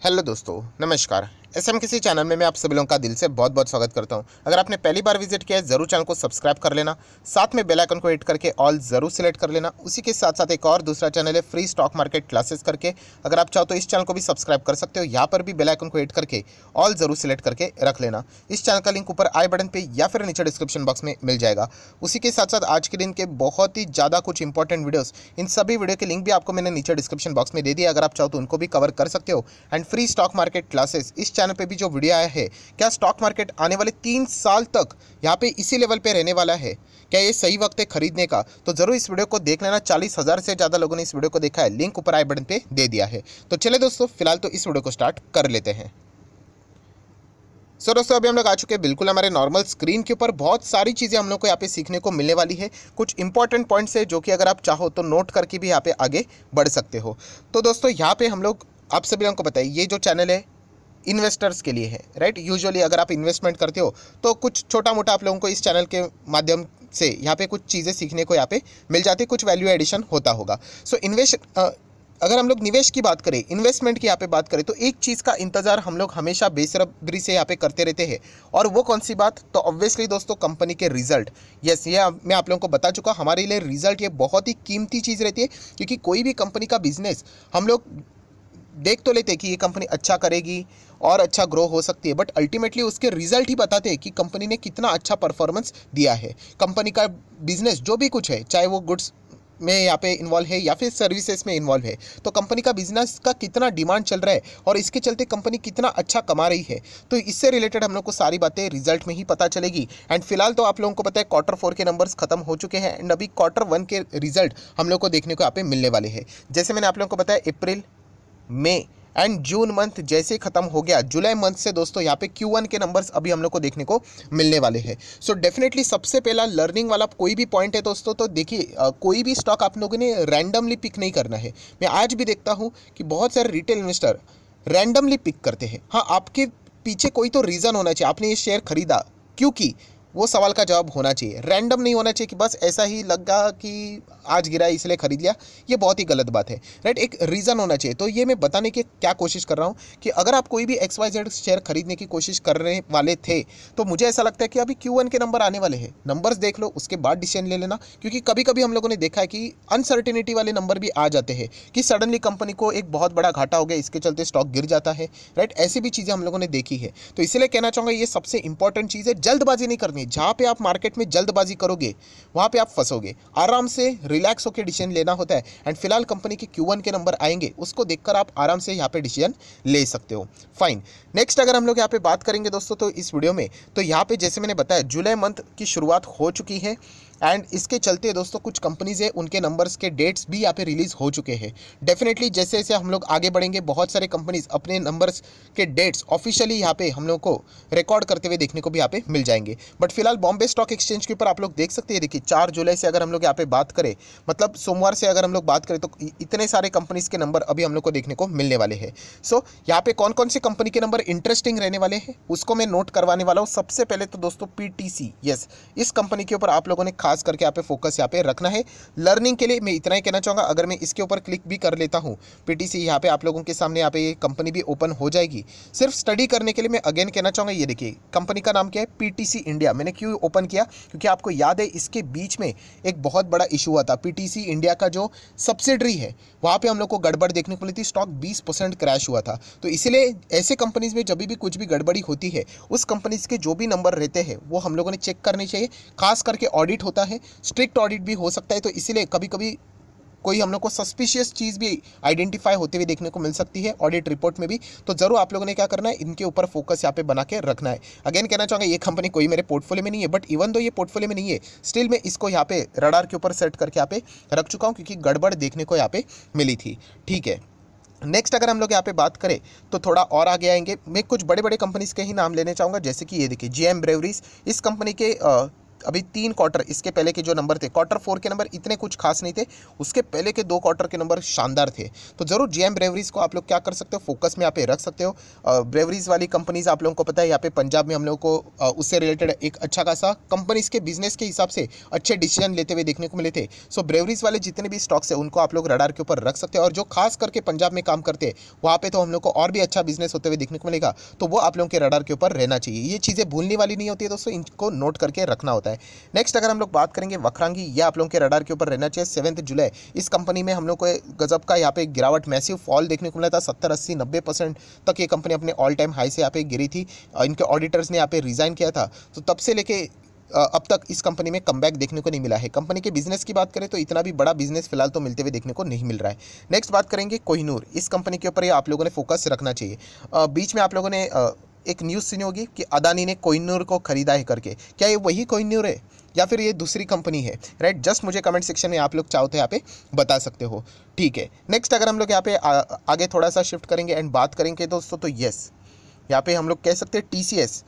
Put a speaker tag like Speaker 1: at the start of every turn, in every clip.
Speaker 1: Hello दोस्तों, नमस्कार। SM किसी चैनल में मैं आप सभी लोगों का दिल से बहुत बहुत स्वागत करता हूं। अगर आपने पहली बार विजिट किया है ज़रूर चैनल को सब्सक्राइब कर लेना, साथ में बेल आइकन को हिट करके ऑल ज़रूर सिलेक्ट कर लेना। उसी के साथ साथ एक और दूसरा चैनल है फ्री स्टॉक मार्केट क्लासेस करके, अगर आप चाहो तो इस चैनल को भी सब्सक्राइब कर सकते हो। यहाँ पर भी बेल आइकन को हिट करके ऑल ज़रूर सिलेक्ट करके रख लेना। इस चैनल का लिंक ऊपर आई बटन पर या फिर नीचे डिस्क्रिप्शन बॉक्स में मिल जाएगा। उसी के साथ साथ आज के दिन के बहुत ही ज़्यादा कुछ इंपॉर्टेंट वीडियोज़, इन सभी वीडियो के लिंक भी आपको मैंने नीचे डिस्क्रिप्शन बॉक्स में दे दिया। अगर आप चाहो तो उनको भी कवर कर सकते हो। And free stock market classes इस चैनल पे भी जो वीडियो आया है, क्या स्टॉक मार्केट आने वाले 3 साल तक यहाँ पे इसी लेवल पे रहने वाला है, क्या ये सही वक्त है खरीदने का, तो जरूर इस वीडियो को देख लेना। 40,000 से ज़्यादा लोगों ने इस वीडियो को देखा है, लिंक ऊपर आई बटन पे दे दिया है। तो चले दोस्तों, फिलहाल तो इस वीडियो को स्टार्ट कर लेते हैं। दोस्तों अभी हम लोग आ चुके हैं बिल्कुल हमारे नॉर्मल स्क्रीन के ऊपर। बहुत सारी चीज़ें हम लोग को यहाँ पे सीखने को मिलने वाली है। कुछ इंपॉर्टेंट पॉइंट्स है जो कि अगर आप चाहो तो नोट करके भी यहाँ पे आगे बढ़ सकते हो। तो दोस्तों यहाँ पे हम लोग आप सभी लोगों को बताइए, ये जो चैनल है इन्वेस्टर्स के लिए है, राइट। यूजुअली अगर आप इन्वेस्टमेंट करते हो तो कुछ छोटा मोटा आप लोगों को इस चैनल के माध्यम से यहाँ पे कुछ चीज़ें सीखने को यहाँ पे मिल जाती है, कुछ वैल्यू एडिशन होता होगा। सो अगर हम लोग निवेश की बात करें, इन्वेस्टमेंट की यहाँ पे बात करें, तो एक चीज़ का इंतजार हम लोग हमेशा बेसब्री से यहाँ पे करते रहते हैं। और वो कौन सी बात, तो ऑब्वियसली दोस्तों कंपनी के रिजल्ट। यस, ये मैं आप लोगों को बता चुका, हमारे लिए रिजल्ट ये बहुत ही कीमती चीज़ रहती है। क्योंकि कोई भी कंपनी का बिजनेस हम लोग देख तो लेते हैं कि ये कंपनी अच्छा करेगी और अच्छा ग्रो हो सकती है, बट अल्टीमेटली उसके रिजल्ट ही बताते हैं कि कंपनी ने कितना अच्छा परफॉर्मेंस दिया है। कंपनी का बिजनेस जो भी कुछ है, चाहे वो गुड्स में यहाँ पे इन्वॉल्व है या फिर सर्विसेज में इन्वॉल्व है, तो कंपनी का बिजनेस का कितना डिमांड चल रहा है और इसके चलते कंपनी कितना अच्छा कमा रही है, तो इससे रिलेटेड हम लोग को सारी बातें रिजल्ट में ही पता चलेगी। एंड फिलहाल तो आप लोगों को पता है Q4 के नंबर्स खत्म हो चुके हैं एंड अभी Q1 के रिजल्ट हम लोग को देखने को यहाँ पे मिलने वाले हैं। जैसे मैंने आप लोगों को बताया, अप्रैल, मई एंड जून मंथ जैसे खत्म हो गया, जुलाई मंथ से दोस्तों यहाँ पे Q1 के नंबर्स अभी हम लोग को देखने को मिलने वाले हैं। सो डेफिनेटली सबसे पहला लर्निंग वाला कोई भी पॉइंट है दोस्तों, तो देखिए कोई भी स्टॉक आप लोगों ने रैंडमली पिक नहीं करना है। मैं आज भी देखता हूँ कि बहुत सारे रिटेल इन्वेस्टर रैंडमली पिक करते हैं। हाँ, आपके पीछे कोई तो रीज़न होना चाहिए, आपने ये शेयर खरीदा क्योंकि, वो सवाल का जवाब होना चाहिए। रैंडम नहीं होना चाहिए कि बस ऐसा ही लगा कि आज गिरा इसलिए खरीद लिया, ये बहुत ही गलत बात है, राइट। एक रीज़न होना चाहिए। तो ये मैं बताने की क्या कोशिश कर रहा हूँ कि अगर आप कोई भी XYZ शेयर खरीदने की कोशिश करने वाले थे, तो मुझे ऐसा लगता है कि अभी Q1 के नंबर आने वाले हैं, नंबर्स देख लो, उसके बाद डिसीजन ले लेना। क्योंकि कभी कभी हम लोगों ने देखा है कि अनसर्टेनिटी वाले नंबर भी आ जाते हैं कि सडनली कंपनी को एक बहुत बड़ा घाटा हो गया, इसके चलते स्टॉक गिर जाता है, राइट। ऐसी भी चीज़ें हम लोगों ने देखी है। तो इसलिए कहना चाहूँगा ये सबसे इंपॉर्टेंट चीज़ है, जल्दबाजी नहीं करनी। जहाँ पे आप मार्केट में जल्दबाजी करोगे वहाँ पे आप फंसोगे। आराम से रिलैक्स होकर डिसीजन लेना होता है। एंड फिलहाल कंपनी के Q1 के नंबर आएंगे, उसको देखकर आप आराम से यहाँ पे डिसीजन ले सकते हो। फाइन। नेक्स्ट अगर हम लोग यहाँ पे बात करेंगे दोस्तों, तो इस वीडियो में तो यहाँ पे जैसे मैंने बताया जुलाई मंथ की शुरुआत हो चुकी है एंड इसके चलते दोस्तों कुछ कंपनीज है, उनके नंबर्स के डेट्स भी यहाँ पे रिलीज हो चुके हैं। डेफिनेटली जैसे जैसे हम लोग आगे बढ़ेंगे, बहुत सारे कंपनीज अपने नंबर्स के डेट्स ऑफिशियली यहाँ पे हम लोग को रिकॉर्ड करते हुए देखने को भी यहाँ पे मिल जाएंगे। बट फिलहाल बॉम्बे स्टॉक एक्सचेंज के ऊपर आप लोग देख सकते हैं, देखिए 4 जुलाई से अगर हम लोग यहाँ पे बात करें, मतलब सोमवार से अगर हम लोग बात करें, तो इतने सारे कंपनीज के नंबर अभी हम लोग को देखने को मिलने वाले हैं। सो यहाँ पे कौन कौन सी कंपनी के नंबर इंटरेस्टिंग रहने वाले हैं उसको मैं नोट करवाने वाला हूँ। सबसे पहले तो दोस्तों PTC, यस, इस कंपनी के ऊपर आप लोगों ने खास करके यहाँ पे फोकस यहाँ पे रखना है। लर्निंग के लिए मैं इतना ही कहना चाहूँगा। अगर मैं इसके ऊपर क्लिक भी कर लेता हूँ, PTC यहाँ पे आप लोगों के सामने यहाँ पे ये कंपनी भी ओपन हो जाएगी। सिर्फ स्टडी करने के लिए मैं अगेन कहना चाहूँगा, ये देखिए कंपनी का नाम क्या है, PTC इंडिया। मैंने क्यों ओपन किया, क्योंकि आपको याद है इसके बीच में एक बहुत बड़ा इशू हुआ था। PTC इंडिया का जो सब्सिडरी है वहाँ पे हम लोग को गड़बड़ देखने को मिली थी, स्टॉक 20% क्रैश हुआ था। तो इसीलिए ऐसे कंपनीज में जब भी कुछ भी गड़बड़ी होती है, उस कंपनीज के जो भी नंबर रहते हैं वो हम लोगों ने चेक करने चाहिए। खास करके ऑडिट होता है, स्ट्रिक्ट ऑडिट भी हो सकता है, तो इसीलिए कभी कभी कोई हम लोग को सस्पिशियस चीज़ भी आइडेंटिफाई होते हुए देखने को मिल सकती है ऑडिट रिपोर्ट में भी। तो जरूर आप लोगों ने क्या करना है, इनके ऊपर फोकस यहाँ पे बना के रखना है। अगेन कहना चाहूँगा, ये कंपनी कोई मेरे पोर्टफोलियो में नहीं है, बट इवन दो ये पोर्टफोलियो में नहीं है, स्टिल मैं इसको यहाँ पे रडार के ऊपर सेट करके यहाँ पे रख चुका हूँ, क्योंकि गड़बड़ देखने को यहाँ पे मिली थी। ठीक है, नेक्स्ट अगर हम लोग यहाँ पे बात करें तो थोड़ा और आगे आएंगे। मैं कुछ बड़े बड़े कंपनीज के ही नाम लेने चाहूँगा, जैसे कि ये देखिए GM ब्रेवरीज। इस कंपनी के अभी 3 क्वार्टर इसके पहले के जो नंबर थे, क्वार्टर 4 के नंबर इतने कुछ खास नहीं थे, उसके पहले के 2 क्वार्टर के नंबर शानदार थे। तो जरूर जेएम ब्रेवरीज को आप लोग क्या कर सकते हो, फोकस में यहाँ पे रख सकते हो। ब्रेवरीज वाली कंपनीज आप लोगों को पता है यहाँ पे पंजाब में हम लोगों को उससे रिलेटेड एक अच्छा खासा कंपनीज के बिजनेस के हिसाब से अच्छे डिसीजन लेते हुए देखने को मिले थे। सो ब्रेवरीज वाले जितने भी स्टॉक्स है उनको आप लोग रडार के ऊपर रख सकते हैं, और जो खास करके पंजाब में काम करते हैं वहाँ पे तो हम लोग को और भी अच्छा बिजनेस होते हुए देखने को मिलेगा, तो वो आप लोगों के रडार के ऊपर रहना चाहिए। ये चीज़ें भूलने वाली नहीं होती है दोस्तों, इनको नोट करके रखना होता है। नेक्स्ट अगर हम लोग बात करेंगे वक्रांगी, ये आप लोगों के रडार के ऊपर रहना चाहिए। 7 जुलाई इस कंपनी में हम लोग को गजब का यहाँ पे गिरावट, मैसिव फॉल देखने को मिला था। 70, 80, 90% तक ये कंपनी अपने ऑल टाइम हाई से यहाँ पे गिरी थी। इनके ऑडिटर्स ने यहाँ पे रिजाइन किया था, तो तब से लेके अब तक इस कंपनी में कमबैक देखने को नहीं मिला है। कंपनी के बिजनेस की बात करें तो इतना भी बड़ा बिजनेस फिलहाल तो मिलते हुए देखने को नहीं मिल रहा है। नेक्स्ट बात करेंगे कोहिनूर, इस कंपनी के ऊपर ये आप लोगों ने फोकस रखना चाहिए। बीच में आप लोगों ने एक न्यूज़ सुनी होगी कि अदानी ने कोहिनूर को खरीदा है करके, क्या ये वही कोहिनूर है या फिर ये दूसरी कंपनी है, राइट? जस्ट मुझे कमेंट सेक्शन में आप लोग चाहो तो यहाँ पे बता सकते हो, ठीक है। नेक्स्ट अगर हम लोग यहाँ पे आगे थोड़ा सा शिफ्ट करेंगे एंड बात करेंगे दोस्तों, तो यस यहाँ पे हम लोग कह सकते हैं टीसीएस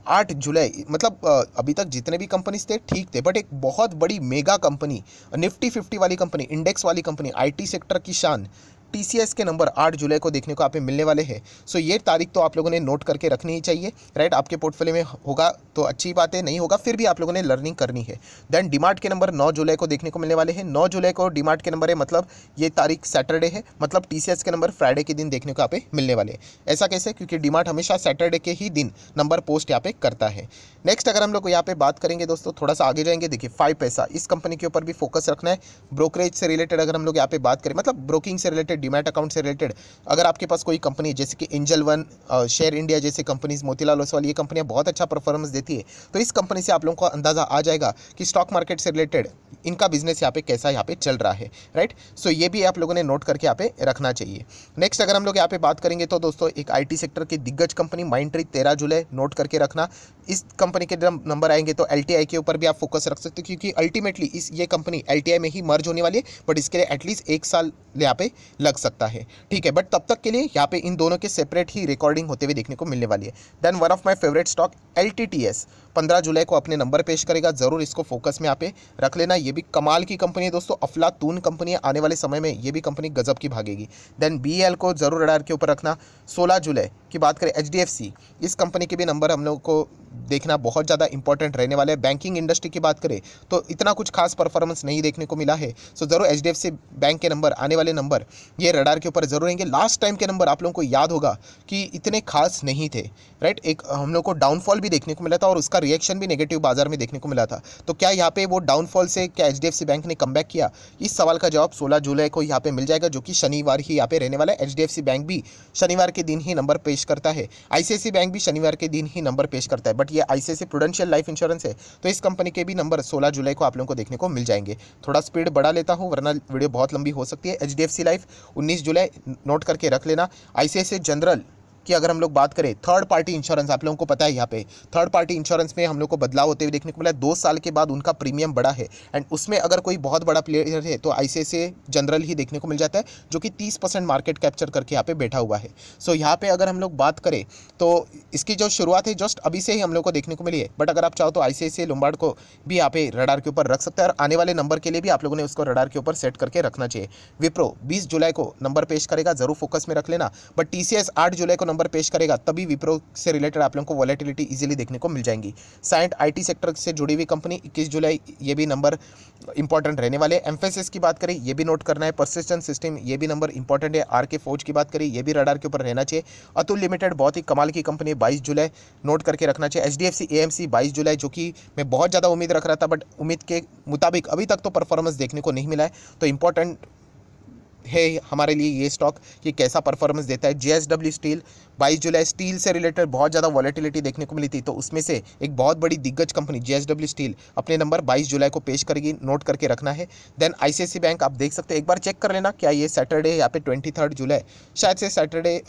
Speaker 1: 8 जुलाई, मतलब अभी तक जितने भी कंपनीज थे ठीक थे, बट एक बहुत बड़ी मेगा कंपनी, निफ्टी 50 वाली कंपनी, इंडेक्स वाली कंपनी, आईटी सेक्टर की शान टीसीएस के नंबर 8 जुलाई को देखने को आप मिलने वाले हैं। सो ये तारीख तो आप लोगों ने नोट करके रखनी ही चाहिए, राइट? आपके पोर्टफोलियो में होगा तो अच्छी बात है, नहीं होगा फिर भी आप लोगों ने लर्निंग करनी है। देन डीमार्ट के नंबर 9 जुलाई को देखने को मिलने वाले हैं। 9 जुलाई को डीमार्ट के नंबर है, मतलब ये तारीख सैटरडे है, मतलब टीसीएस के नंबर फ्राइडे के दिन देखने को आप मिलने वाले हैं। ऐसा कैसे? क्योंकि डीमार्ट हमेशा सैटरडे के ही दिन नंबर पोस्ट यहाँ पे करता है। नेक्स्ट अगर हम लोग यहाँ पे बात करेंगे दोस्तों, थोड़ा सा आगे जाएंगे, देखिए 5 पैसा, इस कंपनी के ऊपर भी फोकस रखना है। ब्रोकरेज से रिलेटेड अगर हम लोग यहाँ पे बात करें, मतलब ब्रोकिंग से रिलेटेड, डीमैट अकाउंट से रिलेटेड, अगर आपके पास कोई कंपनी जैसे कि एंजल वन, शेयर इंडिया जैसे कंपनीज, मोतीलाल ओसवाल, ये कंपनियां बहुत अच्छा परफॉर्मेंस देती है, तो इस कंपनी से आप लोगों को अंदाजा आ जाएगा कि स्टॉक मार्केट से रिलेटेड इनका बिजनेस यहाँ पे कैसा यहाँ पे चल रहा है, राइट? सो ये भी आप लोगों ने नोट करके यहाँ पे रखना चाहिए। नेक्स्ट अगर हम लोग यहाँ पे बात करेंगे तो दोस्तों एक आईटी सेक्टर की दिग्गज कंपनी माइंडट्री, 13 जुलाई नोट करके रखना। इस कंपनी के नंबर आएंगे तो एलटीआई के ऊपर भी आप फोकस रख सकते हो, क्योंकि अल्टीमेटली ये कंपनी एलटीआई में ही मर्ज होने वाली है, बट इसके लिए एटलीस्ट 1 साल यहाँ पे लग सकता है, ठीक है? बट तब तक के लिए यहाँ पे इन दोनों के सेपरेट ही रिकॉर्डिंग होते हुए देखने को मिलने वाली है। Then one of my favourite stock LTTS 15 जुलाई को अपने नंबर पेश करेगा, जरूर इसको फोकस में यहाँ पे रख लेना। ये भी कमाल की कंपनी है दोस्तों, अफलातून कंपनी है, आने वाले समय में ये भी कंपनी गजब की भागेगी। देन बीएल को जरूर रडार के ऊपर रखना। 16 जुलाई की बात करें एचडीएफसी, इस कंपनी के भी नंबर हम लोग को देखना बहुत ज़्यादा इंपॉर्टेंट रहने वाले हैं। बैंकिंग इंडस्ट्री की बात करें तो इतना कुछ खास परफॉर्मेंस नहीं देखने को मिला है, सो जरूर एचडीएफसी बैंक के नंबर, आने वाले नंबर ये रडार के ऊपर जरूर रहेंगे। लास्ट टाइम के नंबर आप लोगों को याद होगा कि इतने खास नहीं थे, राइट? एक हम लोग को डाउनफॉल भी देखने को मिला था और उसका रिएक्शन भी नेगेटिव बाजार में देखने को मिला था। तो क्या यहाँ पे वो डाउनफॉल से क्या एचडीएफसी बैंक ने कमबैक किया? इस सवाल का जवाब 16 जुलाई को यहाँ पे मिल जाएगा, जो कि शनिवार ही यहाँ पे रहने वाला है। एचडीएफसी बैंक भी शनिवार के दिन ही नंबर पेश करता है, आईसीआईसीआई बैंक भी शनिवार के दिन ही नंबर पेश करता है, बट ये आईसीआईसीआई प्रूडेंशियल लाइफ इंश्योरेंस है, तो इस कंपनी के भी नंबर 16 जुलाई को आप लोगों को देखने को मिल जाएंगे। थोड़ा स्पीड बढ़ा लेता हूँ वरना वीडियो बहुत लंबी हो सकती है। एचडीएफसी लाइफ 19 जुलाई नोट करके रख लेना। आईसीआईसीआई जनरल कि अगर हम लोग बात करें थर्ड पार्टी इंश्योरेंस, आप लोगों को पता है यहाँ पे थर्ड पार्टी इंश्योरेंस में हम लोग को बदलाव होते हुए देखने को मिला। 2 साल के बाद उनका प्रीमियम बढ़ा है, एंड उसमें अगर कोई बहुत बड़ा प्लेयर है तो आईसीआईसीआई जनरल ही देखने को मिल जाता है, जो कि 30% मार्केट कैप्चर करके यहाँ पे बैठा हुआ है। सो यहाँ पे अगर हम लोग बात करें तो इसकी जो शुरुआत है जस्ट अभी से ही हम लोग को देखने को मिली है, बट अगर आप चाहो तो आईसीआईसीआई लोम्बार्ड को भी यहाँ पे रडार के ऊपर रख सकते हैं, और आने वाले नंबर के लिए भी आप लोगों ने उसको रडार के ऊपर सेट करके रखना चाहिए। विप्रो 20 जुलाई को नंबर पेश करेगा, जरूर फोकस में रख लेना। बट टीसीएस 8 जुलाई को नंबर पेश करेगा, तभी विप्रो से रिलेटेड आप लोगों को वॉलेटिलिटी इजीली देखने को मिल जाएंगी। साइंट आईटी सेक्टर से जुड़ी हुई कंपनी 21 जुलाई, ये भी नंबर इंपॉर्टेंट रहने वाले। एम्फेसिस की बात करें ये भी नोट करना है। परसिस्टेंट सिस्टम ये भी नंबर इंपॉर्टेंट है। आर के फौज की बात करें ये भी रडार के ऊपर रहना चाहिए। अतुल लिमिटेड बहुत ही कमाल की कंपनी है, 22 जुलाई नोट करके रखना चाहिए। एचडीएफसी एएमसी 22 जुलाई, जो कि मैं बहुत ज़्यादा उम्मीद रख रहा था, बट उम्मीद के मुताबिक अभी तक तो परफॉर्मेंस देखने को नहीं मिला है, तो इंपॉर्टेंट है हमारे लिए ये स्टॉक कि कैसा परफॉर्मेंस देता है। जेएसडब्ल्यू स्टील 22 जुलाई, स्टील से रिलेटेड बहुत ज़्यादा वॉलेटिलिटी देखने को मिली थी, तो उसमें से एक बहुत बड़ी दिग्गज कंपनी जेएसडब्ल्यू स्टील अपने नंबर 22 जुलाई को पेश करेगी, नोट करके रखना है। देन आईसीआईसीआई बैंक आप देख सकते हैं, एक बार चेक कर लेना क्या ये सैटरडे यहाँ पे 23 जुलाई, शायद से सैटरडे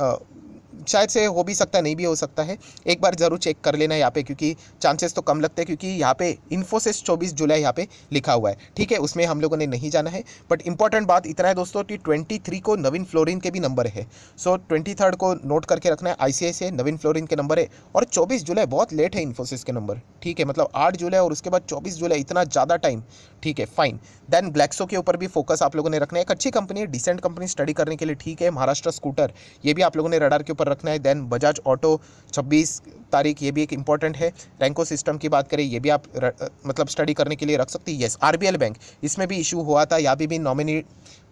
Speaker 1: शायद से हो भी सकता है, नहीं भी हो सकता है, एक बार ज़रूर चेक कर लेना यहाँ पे, क्योंकि चांसेस तो कम लगते हैं, क्योंकि यहाँ पे इन्फोसिस 24 जुलाई यहाँ पे लिखा हुआ है, ठीक है, उसमें हम लोगों ने नहीं जाना है। बट इंपॉर्टेंट बात इतना है दोस्तों कि 23 को नवीन फ्लोरिन के भी नंबर है, सो 23 को नोट करके रखना है। ICICI नवीन फ्लोरिन के नंबर है, और 24 जुलाई बहुत लेट है इन्फोसिस के नंबर, ठीक है, मतलब 8 जुलाई और उसके बाद 24 जुलाई, इतना ज़्यादा टाइम, ठीक है, फाइन। देन ग्लैक्सो के ऊपर भी फोकस आप लोगों ने रखना है, एक अच्छी कंपनी है, डिसेंट कंपनी स्टडी करने के लिए, ठीक है। महाराष्ट्र स्कूटर, ये भी आप लोगों ने रडार के ऊपर रखना है। देन बजाज ऑटो 26 तारीख, ये भी एक इंपॉर्टेंट है। रैंको सिस्टम की बात करें, ये भी आप मतलब स्टडी करने के लिए रख सकती है। यस, RBL बैंक, इसमें भी इशू हुआ था, यहाँ पे भी नॉमिनी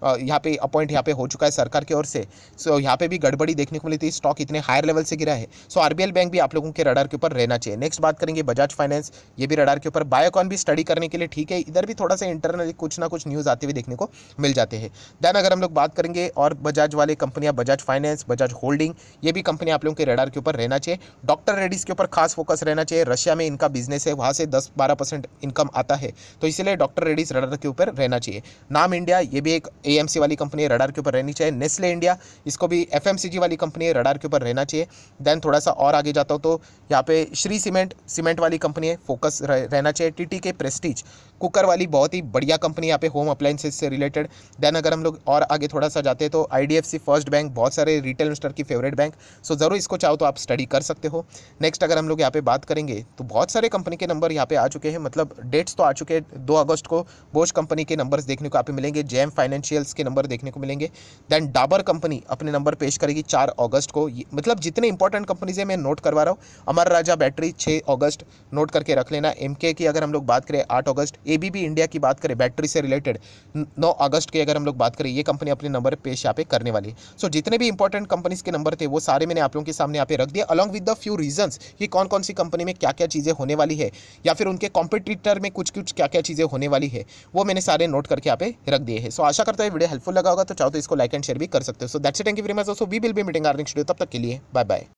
Speaker 1: यहाँ पे अपॉइंट यहाँ पे हो चुका है सरकार की ओर से, सो यहाँ पे भी गड़बड़ी देखने को मिली थी, स्टॉक इतने हायर लेवल से गिरा है। सो RBL बैंक भी आप लोगों के रडार के ऊपर रहना चाहिए। नेक्स्ट बात करेंगे बजाज फाइनेंस, ये भी रडार के ऊपर। बायोकॉन भी स्टडी करने के लिए, ठीक है, इधर भी थोड़ा सा इंटरनली कुछ ना कुछ न्यूज़ आते हुए देखने को मिल जाते हैं। देन अगर हम लोग बात करेंगे और बजाज वाले कंपनियां, बजाज फाइनेंस, बजाज होल्डिंग, ये भी कंपनी आप लोगों के रडार के ऊपर रहना चाहिए। डॉक्टर रेड्डीज के ऊपर खास फोकस रहना चाहिए, रशिया में इनका बिजनेस है, वहाँ से 10-12% इनकम आता है, तो इसलिए डॉक्टर रेड्डीज रडार के ऊपर रहना चाहिए। नाम इंडिया, ये भी एक AMC वाली कंपनी है, रडार के ऊपर रहनी चाहिए। नेस्ले इंडिया, इसको भी FMCG वाली कंपनी है, रडार के ऊपर रहना चाहिए। देन थोड़ा सा और आगे जाता हूँ तो यहाँ पे श्री सीमेंट वाली कंपनी है, फोकस रहना चाहिए। TTK प्रेस्टीज कुकर वाली बहुत ही बढ़िया कंपनी यहाँ पे होम अप्लायंसेस से रिलेटेड। देन अगर हम लोग और आगे थोड़ा सा जाते हैं तो IDFC फर्स्ट बैंक, बहुत सारे रिटेल इन्वेस्टर की फेवरेट बैंक, सो ज़रूर इसको चाहो तो आप स्टडी कर सकते हो। नेक्स्ट अगर हम लोग यहाँ पे बात करेंगे तो बहुत सारे कंपनी के नंबर यहाँ पे आ चुके हैं, मतलब डेट्स तो आ चुके हैं। 2 अगस्त को बोश कंपनी के नंबर्स देखने को यहाँ पे मिलेंगे, JM फाइनेंशियल्स के नंबर देखने को मिलेंगे। देन डाबर कंपनी अपने नंबर पेश करेगी 4 अगस्त को। मतलब जितने इंपॉर्टेंट कंपनीज है मैं नोट करवा रहा हूँ। अमर राजा बैटरी 6 अगस्त, नोट करके रख लेना। MK की अगर हम लोग बात करें 8 अगस्त, ABB इंडिया की बात करें बैटरी से रिलेटेड 9 अगस्त की अगर हम लोग बात करें, ये कंपनी अपने नंबर पेश यहाँ पे करने वाली है। सो जितने भी इंपॉर्टेंट कंपनीज के नंबर थे वो सारे मैंने आप लोगों के सामने यहाँ पे रख दिया, along with the few reasons कि कौन कौन सी कंपनी में क्या क्या चीज़ें होने वाली है, या फिर उनके कॉम्पिटिटर में कुछ कुछ क्या क्या चीज़ें होने वाली है, वो मैंने सारे नोट करके यहाँ पे रख दिए हैं। सो आशा करता है वीडियो हेल्पफुल लगा होगा, तो चाहो तो इसको लाइक एंड शेयर भी कर सकते हो। So that's it, thank you very much दोस्तों, we will be meeting our next video, तब तक के लिए बाय बाय।